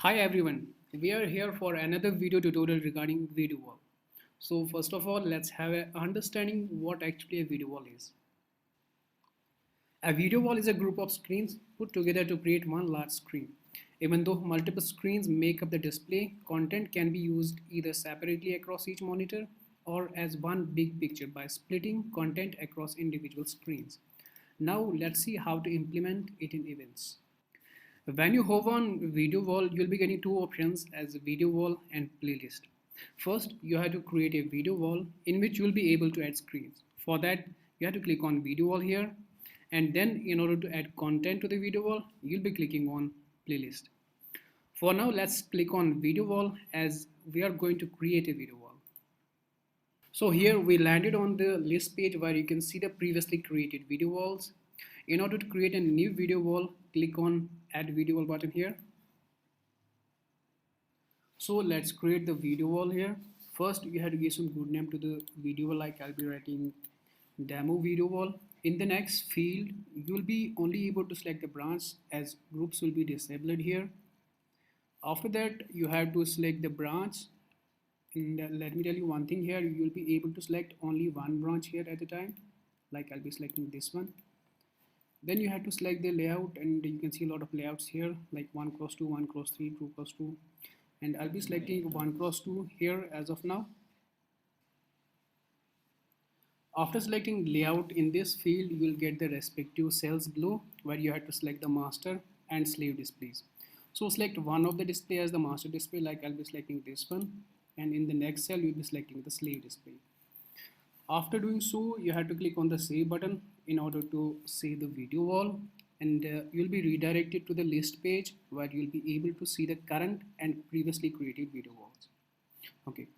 Hi everyone, we are here for another video tutorial regarding video wall. So first of all, let's have an understanding what actually a video wall is. A video wall is a group of screens put together to create one large screen. Even though multiple screens make up the display, content can be used either separately across each monitor or as one big picture by splitting content across individual screens. Now let's see how to implement it in events. When you hover on video wall, you'll be getting two options as video wall and playlist. First, you have to create a video wall in which you'll be able to add screens. For that, you have to click on video wall here, and then in order to add content to the video wall, you'll be clicking on playlist. For now, let's click on video wall as we are going to create a video wall. So here we landed on the list page where you can see the previously created video walls. In order to create a new video wall, click on add video wall button here. So let's create the video wall here. First, you have to give some good name to the video wall, like I'll be writing demo video wall. In the next field, you'll be only able to select the branch as groups will be disabled here. After that, you have to select the branch. And let me tell you one thing here, you'll be able to select only one branch here at a time. Like I'll be selecting this one. Then you have to select the layout, and you can see a lot of layouts here like 1x2, 1x3, 2x2, and I'll be selecting 1x2 here as of now. After selecting layout in this field, you will get the respective cells below where you have to select the master and slave displays. So select one of the display as the master display, like I'll be selecting this one, and in the next cell you'll be selecting the slave display. After doing so, you have to click on the save button in order to save the video wall, and you'll be redirected to the list page where you'll be able to see the current and previously created video walls. Okay.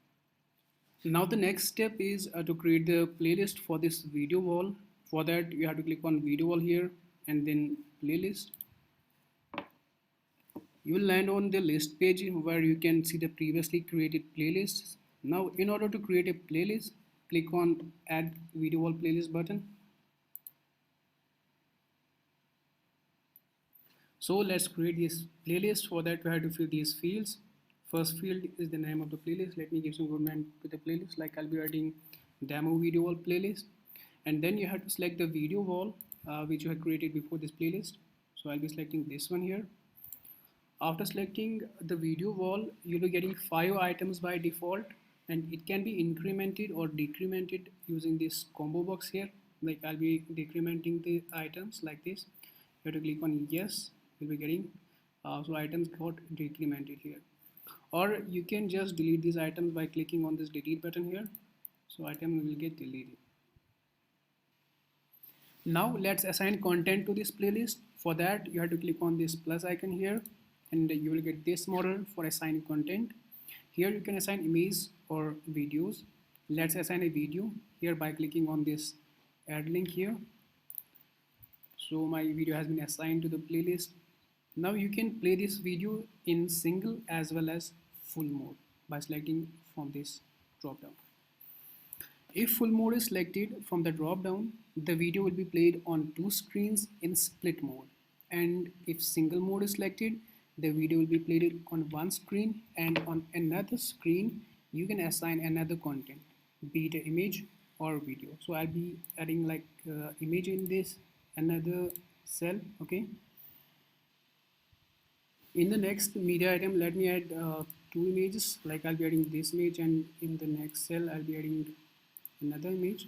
Now the next step is to create the playlist for this video wall. For that, you have to click on video wall here and then playlist. You will land on the list page where you can see the previously created playlists. Now in order to create a playlist, click on add video wall playlist button. So let's create this playlist. For that, we have to fill these fields. First field is the name of the playlist. Let me give some good name to the playlist, like I'll be writing demo video wall playlist. And then you have to select the video wall which you had created before this playlist. So I'll be selecting this one here. After selecting the video wall, you'll be getting 5 items by default, and it can be incremented or decremented using this combo box here. Like I'll be decrementing the items like this. You have to click on yes. You'll be getting so items got decremented here, or you can just delete these items by clicking on this delete button here. So item will get deleted. Now let's assign content to this playlist. For that, you have to click on this plus icon here, and you will get this model for assigning content. Here you can assign image or videos. Let's assign a video here by clicking on this add link here. So my video has been assigned to the playlist. Now you can play this video in single as well as full mode by selecting from this drop down. If full mode is selected from the drop down, the video will be played on two screens in split mode. And if single mode is selected, the video will be played on one screen, and on another screen you can assign another content, be it an image or video. So I'll be adding like image in this another cell. Okay. In the next media item, let me add 2 images. Like I'll be adding this image, and in the next cell I'll be adding another image.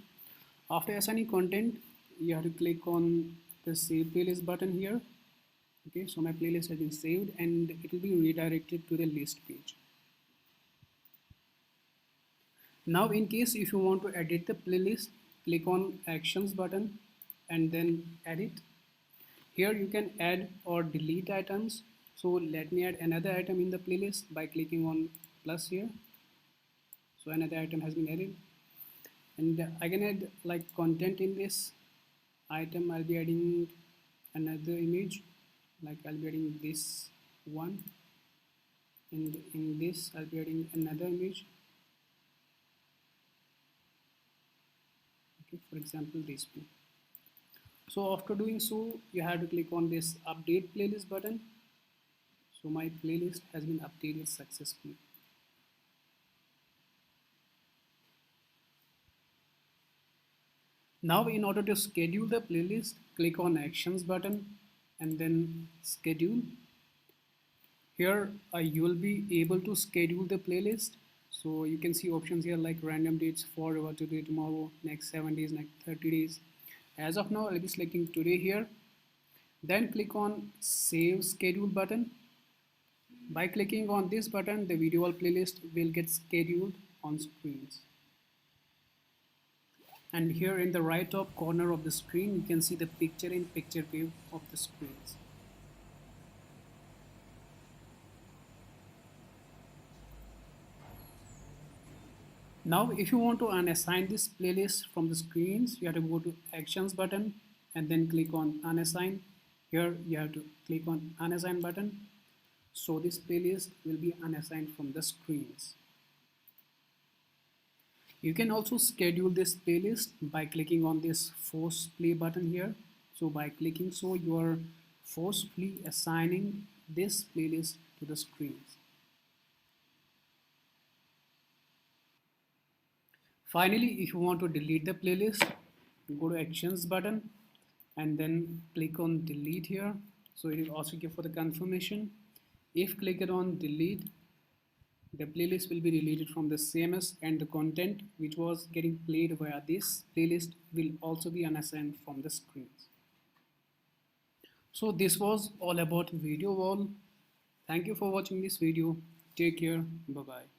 After assigning content, you have to click on the save playlist button here. Okay, so my playlist has been saved and it will be redirected to the list page. Now in case if you want to edit the playlist, click on actions button and then edit. Here you can add or delete items. So let me add another item in the playlist by clicking on plus here. So another item has been added, and I can add like content in this item. I'll be adding another image, like I'll be adding this one, and in this I'll be adding another image. Okay, for example this one. So after doing so, you have to click on this update playlist button. So my playlist has been updated successfully. Now in order to schedule the playlist, click on Actions button and then Schedule. Here you will be able to schedule the playlist. So you can see options here like random dates for today, tomorrow, next 7 days, next 30 days. As of now, I'll be selecting today here. Then click on Save Schedule button. By clicking on this button, the video wall playlist will get scheduled on screens. And here in the right top corner of the screen, you can see the picture in picture view of the screens. Now, if you want to unassign this playlist from the screens, you have to go to Actions button and then click on Unassign. Here, you have to click on Unassign button. So this playlist will be unassigned from the screens. You can also schedule this playlist by clicking on this Force Play button here. So by clicking so, you are forcefully assigning this playlist to the screens. Finally, if you want to delete the playlist, go to Actions button and then click on Delete here. So it will ask you for the confirmation. If clicked on Delete, the playlist will be deleted from the CMS and the content which was getting played via this playlist will also be unassigned from the screens. So this was all about video wall. Thank you for watching this video. Take care. Bye bye.